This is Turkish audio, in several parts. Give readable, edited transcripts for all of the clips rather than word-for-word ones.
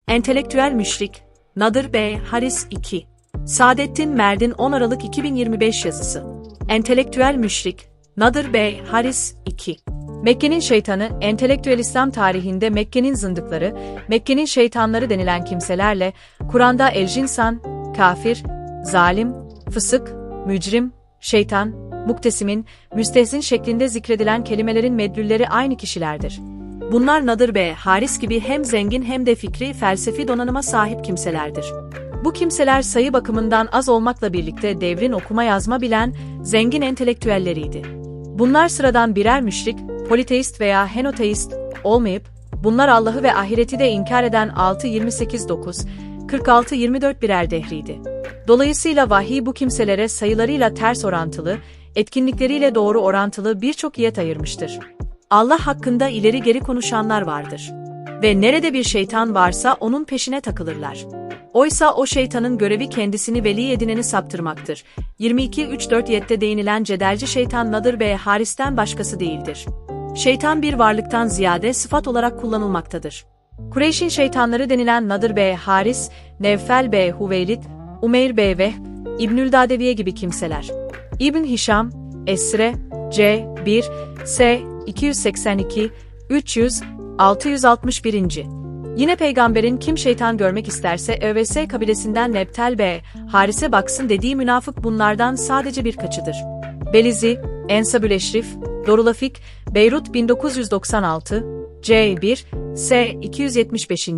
Entelektüel müşrik, Nadir B. Haris 2. Saadettin Merdin 10 Aralık 2025 yazısı. Entelektüel müşrik, Nadir B. Haris 2. Mekke'nin şeytanı, entelektüel İslam tarihinde Mekke'nin zındıkları, Mekke'nin şeytanları denilen kimselerle, Kur'an'da el-cinsan, kafir, zalim, fısık, mücrim, şeytan, muktesimin, müstehzin şeklinde zikredilen kelimelerin medlülleri aynı kişilerdir. Bunlar Nadir B. Haris gibi hem zengin hem de fikri, felsefi donanıma sahip kimselerdir. Bu kimseler sayı bakımından az olmakla birlikte devrin okuma yazma bilen, zengin entelektüelleriydi. Bunlar sıradan birer müşrik, politeist veya henoteist olmayıp, bunlar Allah'ı ve ahireti de inkar eden 6-28-9, 46-24 birer dehriydi. Dolayısıyla vahiy bu kimselere sayılarıyla ters orantılı, etkinlikleriyle doğru orantılı birçok iyet ayırmıştır. Allah hakkında ileri geri konuşanlar vardır. Ve nerede bir şeytan varsa onun peşine takılırlar. Oysa o şeytanın görevi kendisini veli edineni saptırmaktır. 22-3-4-7'de değinilen cedelci şeytan Nadir B. Haris'ten başkası değildir. Şeytan bir varlıktan ziyade sıfat olarak kullanılmaktadır. Kureyş'in şeytanları denilen Nadir B. Haris, Nevfel B. Hüveylid, Umeyr B. Vehb, İbnül Dadeviye gibi kimseler. İbn Hişam, Esre, C. 1, S. 282, 300, 661. Yine peygamberin kim şeytan görmek isterse ÖVS kabilesinden Nebtel B. Haris'e baksın dediği münafık bunlardan sadece birkaçıdır. Belizi, Ensabül Eşrif, Dorulafik, Beyrut 1996, C1, S 275.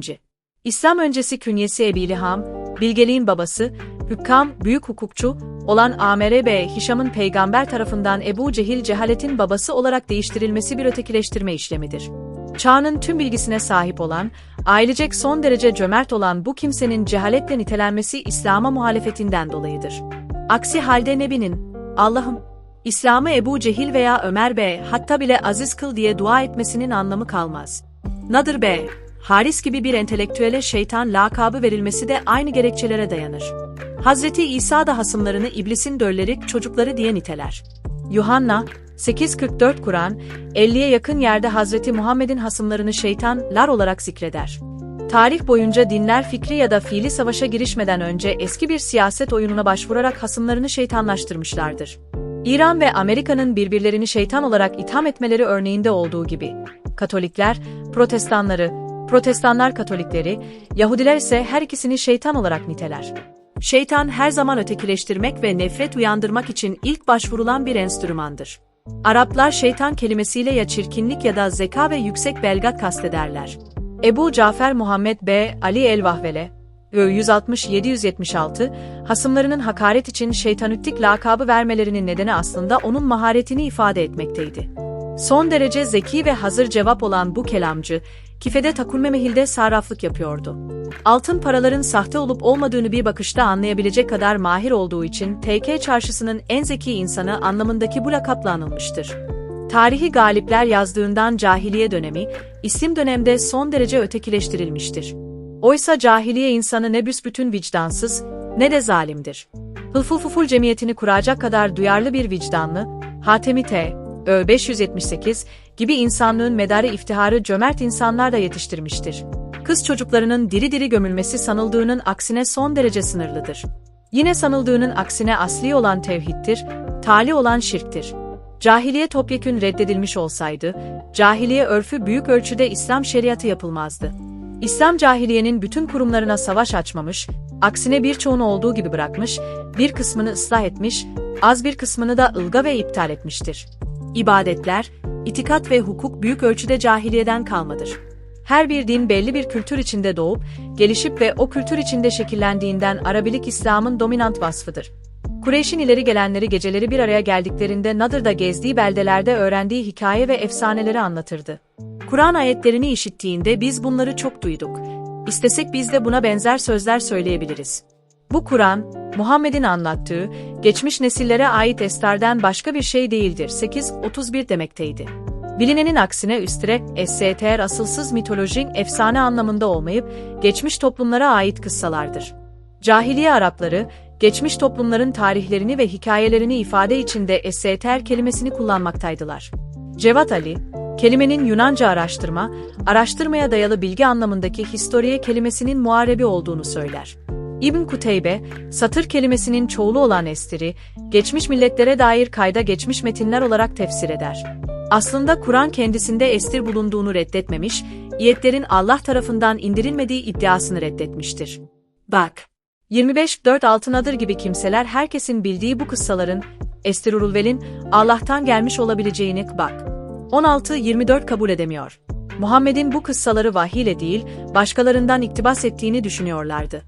İslam öncesi künyesi Ebi İlham, bilgeliğin babası, hükkam, büyük hukukçu olan Amr B. Hişam'ın peygamber tarafından Ebu Cehil cehaletin babası olarak değiştirilmesi bir ötekileştirme işlemidir. Çağının tüm bilgisine sahip olan, ailecek son derece cömert olan bu kimsenin cehaletle nitelenmesi İslam'a muhalefetinden dolayıdır. Aksi halde Nebi'nin, Allah'ım, İslam'ı Ebu Cehil veya Ömer B. hatta bile aziz kıl diye dua etmesinin anlamı kalmaz. Nadir B. Haris gibi bir entelektüele şeytan lakabı verilmesi de aynı gerekçelere dayanır. Hazreti İsa da hasımlarını iblisin dölleri, çocukları diye niteler. Yuhanna 8:44 Kur'an, 50'ye yakın yerde Hazreti Muhammed'in hasımlarını şeytanlar olarak zikreder. Tarih boyunca dinler fikri ya da fiili savaşa girişmeden önce eski bir siyaset oyununa başvurarak hasımlarını şeytanlaştırmışlardır. İran ve Amerika'nın birbirlerini şeytan olarak itham etmeleri örneğinde olduğu gibi, Katolikler, Protestanlar Katolikleri, Yahudiler ise her ikisini şeytan olarak niteler. Şeytan her zaman ötekileştirmek ve nefret uyandırmak için ilk başvurulan bir enstrümandır. Araplar şeytan kelimesiyle ya çirkinlik ya da zeka ve yüksek belgat kastederler. Ebu Cafer Muhammed B. Ali el-Vahvele, 160-776, hasımlarının hakaret için şeytanüttik lakabı vermelerinin nedeni aslında onun maharetini ifade etmekteydi. Son derece zeki ve hazır cevap olan bu kelamcı, kifede takulmemehilde sarraflık yapıyordu. Altın paraların sahte olup olmadığını bir bakışta anlayabilecek kadar mahir olduğu için TK çarşısının en zeki insanı anlamındaki bu lakapla anılmıştır. Tarihi galipler yazdığından cahiliye dönemi, İslam dönemde son derece ötekileştirilmiştir. Oysa cahiliye insanı ne büsbütün vicdansız, ne de zalimdir. Hılful cemiyetini kuracak kadar duyarlı bir vicdanlı, Hatemi T. Ö. 578 gibi insanlığın medarı iftiharı cömert insanlar da yetiştirmiştir. Kız çocuklarının diri diri gömülmesi sanıldığının aksine son derece sınırlıdır. Yine sanıldığının aksine asli olan tevhiddir, tali olan şirktir. Cahiliye topyekün reddedilmiş olsaydı, cahiliye örfü büyük ölçüde İslam şeriatı yapılmazdı. İslam cahiliyenin bütün kurumlarına savaş açmamış, aksine birçoğunu olduğu gibi bırakmış, bir kısmını ıslah etmiş, az bir kısmını da ılga ve iptal etmiştir. İbadetler, itikat ve hukuk büyük ölçüde cahiliyeden kalmadır. Her bir din belli bir kültür içinde doğup, gelişip ve o kültür içinde şekillendiğinden Arabilik İslam'ın dominant vasfıdır. Kureyş'in ileri gelenleri geceleri bir araya geldiklerinde Nadir'da gezdiği beldelerde öğrendiği hikaye ve efsaneleri anlatırdı. Kur'an ayetlerini işittiğinde biz bunları çok duyduk. İstesek biz de buna benzer sözler söyleyebiliriz. Bu Kur'an, Muhammed'in anlattığı, geçmiş nesillere ait estarden başka bir şey değildir. 8:31 demekteydi. Bilinenin aksine estr asılsız mitolojik efsane anlamında olmayıp, geçmiş toplumlara ait kıssalardır. Cahiliye Arapları, geçmiş toplumların tarihlerini ve hikayelerini ifade içinde estr kelimesini kullanmaktaydılar. Cevat Ali, Kelimenin Yunanca araştırma, araştırmaya dayalı bilgi anlamındaki historie kelimesinin muharebi olduğunu söyler. İbn Kuteybe, satır kelimesinin çoğulu olan estiri, geçmiş milletlere dair kayda geçmiş metinler olarak tefsir eder. Aslında Kur'an kendisinde estir bulunduğunu reddetmemiş, ayetlerin Allah tarafından indirilmediği iddiasını reddetmiştir. Bak! 25-4-6 Nadır gibi kimseler herkesin bildiği bu kıssaların, Estirurulvel'in Allah'tan gelmiş olabileceğini bak. 16-24 kabul edemiyor. Muhammed'in bu kıssaları vahiy ile değil, başkalarından iktibas ettiğini düşünüyorlardı.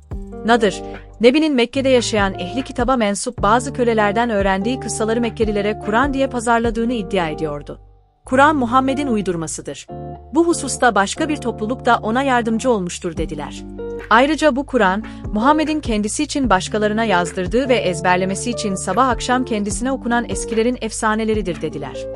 Nadır, Nebi'nin Mekke'de yaşayan ehli kitaba mensup bazı kölelerden öğrendiği kıssaları Mekkelilere Kur'an diye pazarladığını iddia ediyordu. Kur'an Muhammed'in uydurmasıdır. Bu hususta başka bir topluluk da ona yardımcı olmuştur dediler. Ayrıca bu Kur'an, Muhammed'in kendisi için başkalarına yazdırdığı ve ezberlemesi için sabah akşam kendisine okunan eskilerin efsaneleridir dediler.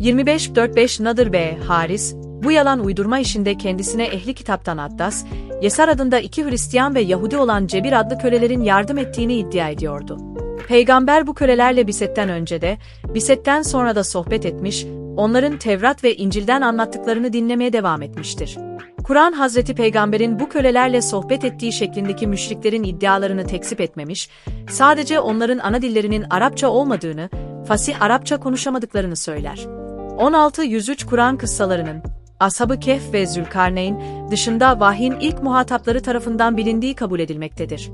25-45 Nadır B. Haris, bu yalan uydurma işinde kendisine ehli kitaptan Addas, Yesar adında 2 Hristiyan ve Yahudi olan Cebir adlı kölelerin yardım ettiğini iddia ediyordu. Peygamber bu kölelerle bisetten önce de, bisetten sonra da sohbet etmiş, onların Tevrat ve İncil'den anlattıklarını dinlemeye devam etmiştir. Kur'an Hazreti Peygamber'in bu kölelerle sohbet ettiği şeklindeki müşriklerin iddialarını tekzip etmemiş, sadece onların ana dillerinin Arapça olmadığını, fasih Arapça konuşamadıklarını söyler. 16-103 Kur'an kıssalarının, Ashab-ı Kehf ve Zülkarneyn dışında vahyin ilk muhatapları tarafından bilindiği kabul edilmektedir.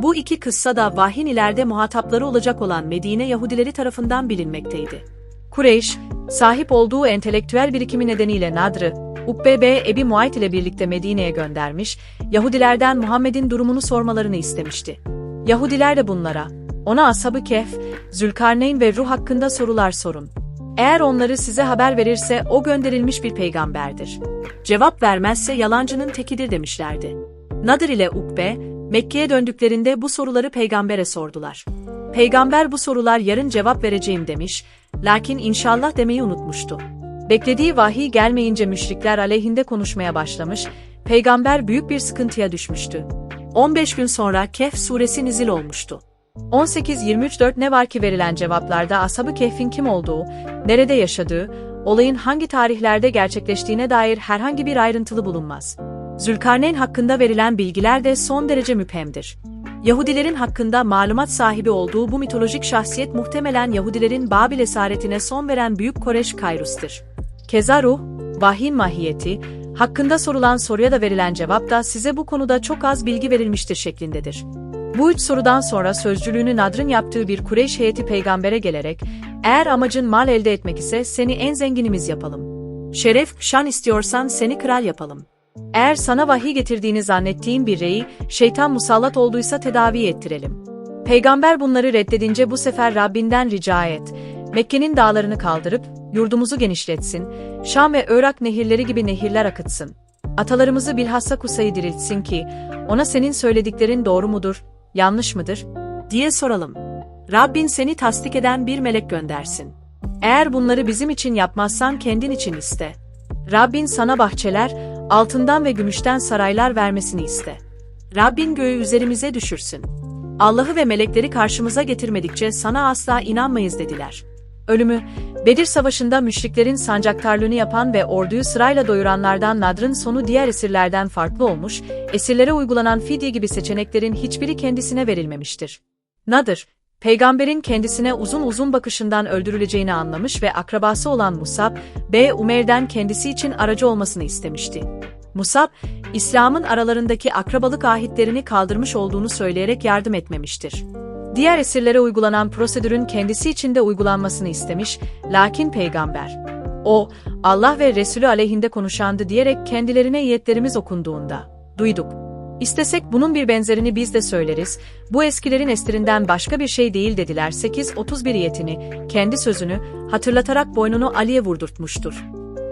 Bu 2 kıssa da vahyin ileride muhatapları olacak olan Medine Yahudileri tarafından bilinmekteydi. Kureyş, sahip olduğu entelektüel birikimi nedeniyle Nadr'ı, Ukbe b. Ebi Muayt ile birlikte Medine'ye göndermiş, Yahudilerden Muhammed'in durumunu sormalarını istemişti. Yahudiler de bunlara, ona Ashab-ı Kehf, Zülkarneyn ve Ruh hakkında sorular sorun. Eğer onları size haber verirse o gönderilmiş bir peygamberdir. Cevap vermezse yalancının tekidir demişlerdi. Nadir ile Ukbe, Mekke'ye döndüklerinde bu soruları peygambere sordular. Peygamber bu sorular yarın cevap vereceğim demiş, lakin inşallah demeyi unutmuştu. Beklediği vahiy gelmeyince müşrikler aleyhinde konuşmaya başlamış, peygamber büyük bir sıkıntıya düşmüştü. 15 gün sonra Kehf suresi nizil olmuştu. 18-23-4 ne var ki verilen cevaplarda Ashab-ı Kehf'in kim olduğu, nerede yaşadığı, olayın hangi tarihlerde gerçekleştiğine dair herhangi bir ayrıntılı bulunmaz. Zülkarneyn hakkında verilen bilgiler de son derece müphemdir. Yahudilerin hakkında malumat sahibi olduğu bu mitolojik şahsiyet muhtemelen Yahudilerin Babil esaretine son veren Büyük Koreş Kayrus'tur. Keza ruh, vahyin mahiyeti, hakkında sorulan soruya da verilen cevap da size bu konuda çok az bilgi verilmiştir şeklindedir. Bu 3 sorudan sonra sözcülüğünü Nadr'ın yaptığı bir Kureyş heyeti peygambere gelerek, eğer amacın mal elde etmek ise seni en zenginimiz yapalım. Şeref, şan istiyorsan seni kral yapalım. Eğer sana vahiy getirdiğini zannettiğin bir reyi, şeytan musallat olduysa tedavi ettirelim. Peygamber bunları reddedince bu sefer Rabbinden rica et, Mekke'nin dağlarını kaldırıp, yurdumuzu genişletsin, Şam ve Irak nehirleri gibi nehirler akıtsın. Atalarımızı bilhassa Kusa'yı diriltsin ki, ona senin söylediklerin doğru mudur, yanlış mıdır, diye soralım. Rabbin seni tasdik eden bir melek göndersin. Eğer bunları bizim için yapmazsan kendin için iste. Rabbin sana bahçeler, altından ve gümüşten saraylar vermesini iste. Rabbin göğü üzerimize düşürsün. Allah'ı ve melekleri karşımıza getirmedikçe sana asla inanmayız dediler. Ölümü, Bedir Savaşı'nda müşriklerin sancaktarlığını yapan ve orduyu sırayla doyuranlardan Nadr'ın sonu diğer esirlerden farklı olmuş, esirlere uygulanan fidye gibi seçeneklerin hiçbiri kendisine verilmemiştir. Nadir, peygamberin kendisine uzun uzun bakışından öldürüleceğini anlamış ve akrabası olan Musab b. Umeyr'den kendisi için aracı olmasını istemişti. Musab, İslam'ın aralarındaki akrabalık ahitlerini kaldırmış olduğunu söyleyerek yardım etmemiştir. Diğer esirlere uygulanan prosedürün kendisi için de uygulanmasını istemiş, lakin peygamber, o, Allah ve Resulü aleyhinde konuşandı diyerek kendilerine ayetlerimiz okunduğunda, duyduk. İstesek bunun bir benzerini biz de söyleriz, bu eskilerin estirinden başka bir şey değil dediler. 8-31 ayetini, kendi sözünü, hatırlatarak boynunu Ali'ye vurdurtmuştur.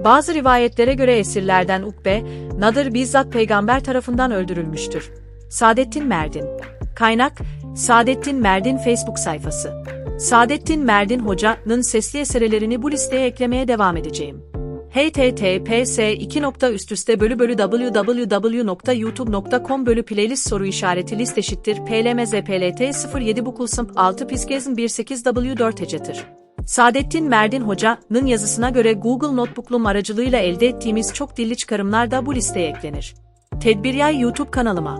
Bazı rivayetlere göre esirlerden Ukbe, Nadir bizzat peygamber tarafından öldürülmüştür. Saadettin Merdin. Kaynak, Saadettin Merdin Facebook sayfası. Saadettin Merdin Hoca'nın sesli eserlerini bu listeye eklemeye devam edeceğim. https://www.youtube.com/playlist soru işareti list eşittir plmzplt 07 bukulsımp 6 piskezm 18w4 hecetir. Saadettin Merdin Hoca'nın yazısına göre Google Notebook'lum aracılığıyla elde ettiğimiz çok dilli çıkarımlar da bu listeye eklenir. Tedbiryay YouTube kanalıma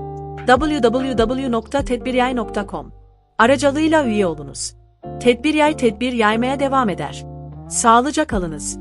www.tedbiryay.com aracılığıyla üye olunuz. Tedbiryay tedbir yaymaya devam eder. Sağlıcakla kalınız.